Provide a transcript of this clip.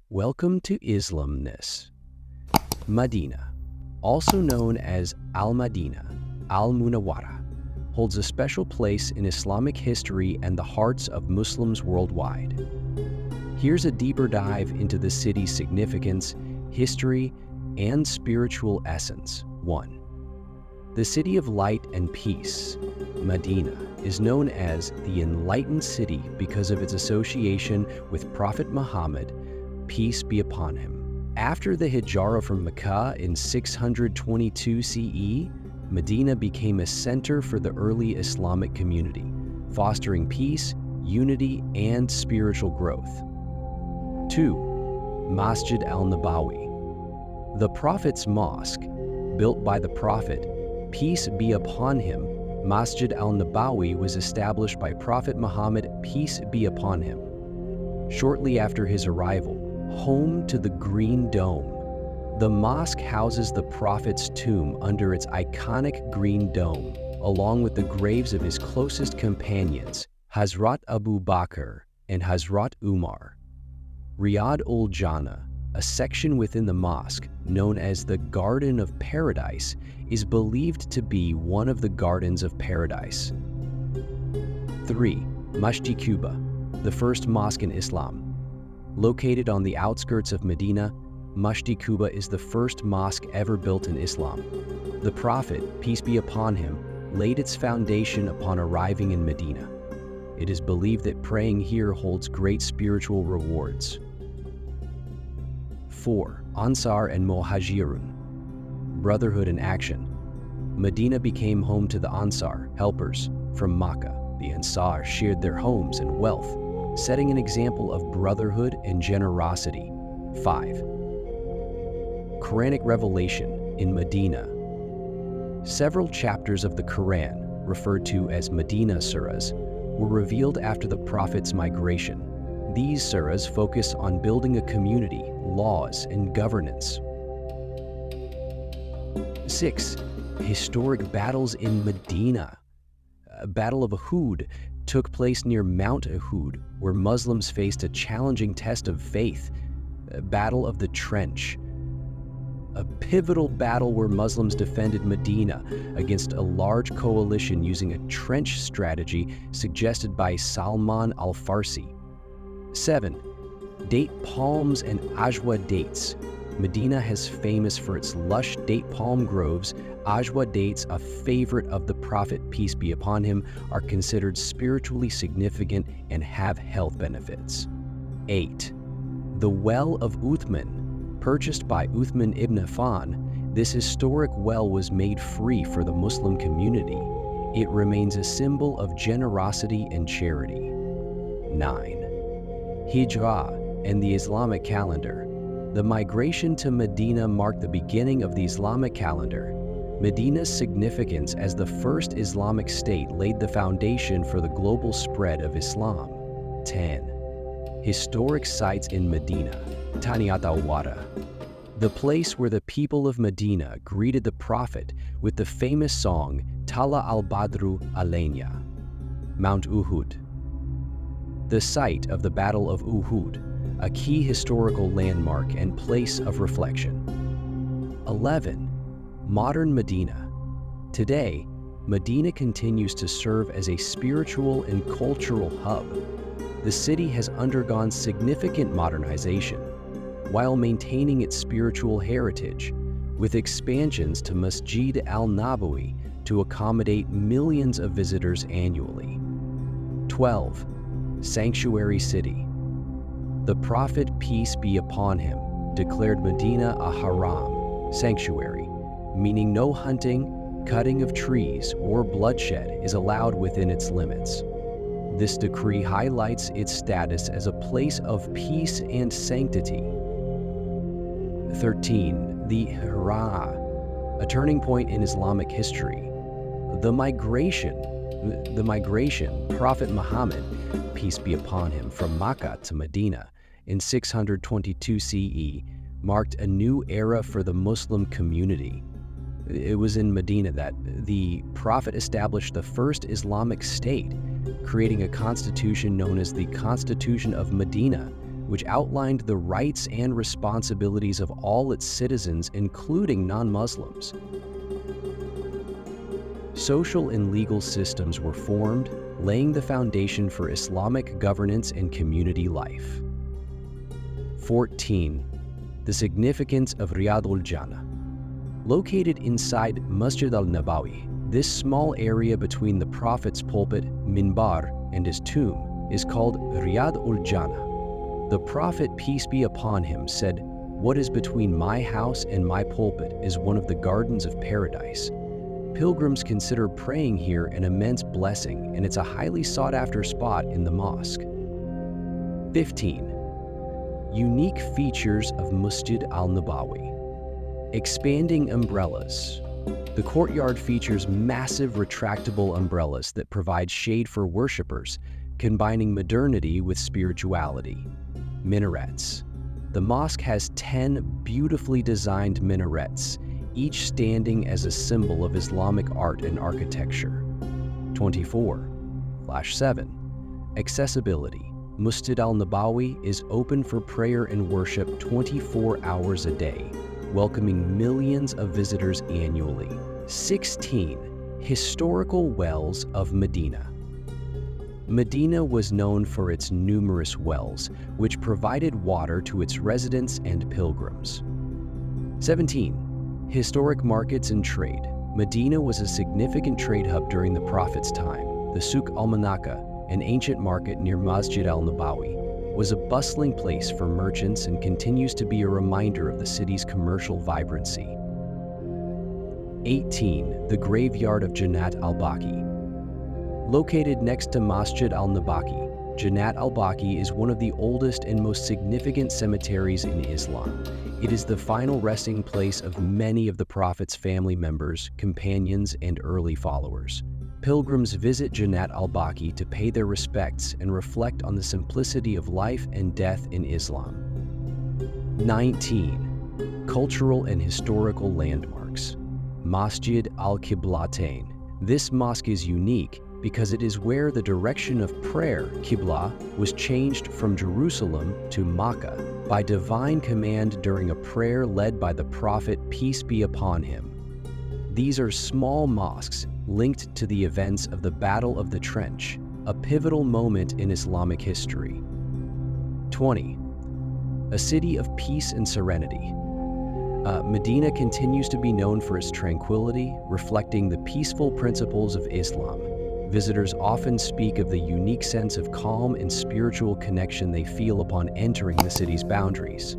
Welcome to Islamness. Madina, also known as Al-Madinah Al-Munawwarah, holds a special place in Islamic history and the hearts of Muslims worldwide. Here's a deeper dive into the city's significance, history, and spiritual essence. 1. The City of Light and Peace, Madina, is known as the Enlightened City because of its association with Prophet Muhammad, peace be upon him. After the Hijrah from Mecca in 622 CE, Medina became a center for the early Islamic community, fostering peace, unity, and spiritual growth. 2. Masjid Al Nabawi. The Prophet's Mosque, built by the Prophet, peace be upon him, Masjid Al Nabawi was established by Prophet Muhammad, peace be upon him. Shortly after his arrival, home to the Green Dome, the mosque houses the Prophet's tomb under its iconic green dome, along with the graves of his closest companions, Hazrat Abu Bakr and Hazrat Umar. Riyadh ul-Jannah, a section within the mosque known as the Garden of Paradise, is believed to be one of the gardens of paradise. 3. Masjid Quba, the first mosque in Islam. Located on the outskirts of Medina, Masjid Quba is the first mosque ever built in Islam. The Prophet, peace be upon him, laid its foundation upon arriving in Medina. It is believed that praying here holds great spiritual rewards. 4. Ansar and Muhajirun, brotherhood in action. Medina became home to the Ansar, helpers, from Makkah. The Ansar shared their homes and wealth, setting an example of brotherhood and generosity. 5. Quranic Revelation in Medina. Several chapters of the Quran, referred to as Medina surahs, were revealed after the Prophet's migration. These surahs focus on building a community, laws, and governance. 6. Historic battles in Medina. Battle of Uhud took place near Mount Uhud, where Muslims faced a challenging test of faith. Battle of the Trench, a pivotal battle where Muslims defended Medina against a large coalition using a trench strategy suggested by Salman al-Farsi. 7. Date palms and ajwa dates. Medina is famous for its lush date palm groves. Ajwa dates, a favorite of the Prophet, peace be upon him, are considered spiritually significant and have health benefits. 8. The Well of Uthman. Purchased by Uthman ibn Affan, this historic well was made free for the Muslim community. It remains a symbol of generosity and charity. 9. Hijrah and the Islamic calendar. The migration to Medina marked the beginning of the Islamic calendar. Medina's significance as the first Islamic state laid the foundation for the global spread of Islam. 10. Historic sites in Medina. Jannat al-Baqi, the place where the people of Medina greeted the Prophet with the famous song Tala al-Badru alayna. Mount Uhud, the site of the Battle of Uhud, a key historical landmark and place of reflection. 11. Modern Medina. Today, Medina continues to serve as a spiritual and cultural hub. The city has undergone significant modernization while maintaining its spiritual heritage, with expansions to Masjid Al Nabawi to accommodate millions of visitors annually. 12. Sanctuary City. The Prophet, peace be upon him, declared Medina a haram, sanctuary, meaning no hunting, cutting of trees, or bloodshed is allowed within its limits. This decree highlights its status as a place of peace and sanctity. 13. The Hijrah, a turning point in Islamic history. The migration, Prophet Muhammad, peace be upon him, from Makkah to Medina in 622 CE, marked a new era for the Muslim community. It was in Medina that the Prophet established the first Islamic state, creating a constitution known as the Constitution of Medina, which outlined the rights and responsibilities of all its citizens, including non-Muslims. Social and legal systems were formed, laying the foundation for Islamic governance and community life. 14. The significance of Riyadh al-Jannah. Located inside Masjid al Nabawi, this small area between the Prophet's pulpit, minbar, and his tomb is called Riyadh al-Jannah. The Prophet, peace be upon him, said, "What is between my house and my pulpit is one of the gardens of paradise." Pilgrims consider praying here an immense blessing, and it's a highly sought-after spot in the mosque. 15. Unique features of Masjid al-Nabawi. Expanding umbrellas. The courtyard features massive retractable umbrellas that provide shade for worshippers, combining modernity with spirituality. Minarets. The mosque has 10 beautifully designed minarets, each standing as a symbol of Islamic art and architecture. 24/7. Accessibility. Masjid al-Nabawi is open for prayer and worship 24 hours a day, welcoming millions of visitors annually. 16. Historical wells of Madina. Madina was known for its numerous wells, which provided water to its residents and pilgrims. 17. Historic markets and trade. Madina was a significant trade hub during the Prophet's time. The Souk al-Manaka, an ancient market near Masjid al-Nabawi, was a bustling place for merchants and continues to be a reminder of the city's commercial vibrancy. 18. The graveyard of Jannat al Baqi. Located next to Masjid al-Nabaqi, Jannat al Baqi is one of the oldest and most significant cemeteries in Islam. It is the final resting place of many of the Prophet's family members, companions, and early followers. Pilgrims visit Jannat al Baqi to pay their respects and reflect on the simplicity of life and death in Islam. 19. Cultural and historical landmarks. Masjid al-Qiblatain. This mosque is unique because it is where the direction of prayer, Qibla, was changed from Jerusalem to Makkah by divine command during a prayer led by the Prophet, peace be upon him. These are small mosques linked to the events of the Battle of the Trench, a pivotal moment in Islamic history. 20. A city of peace and serenity. Medina continues to be known for its tranquility, reflecting the peaceful principles of Islam. Visitors often speak of the unique sense of calm and spiritual connection they feel upon entering the city's boundaries.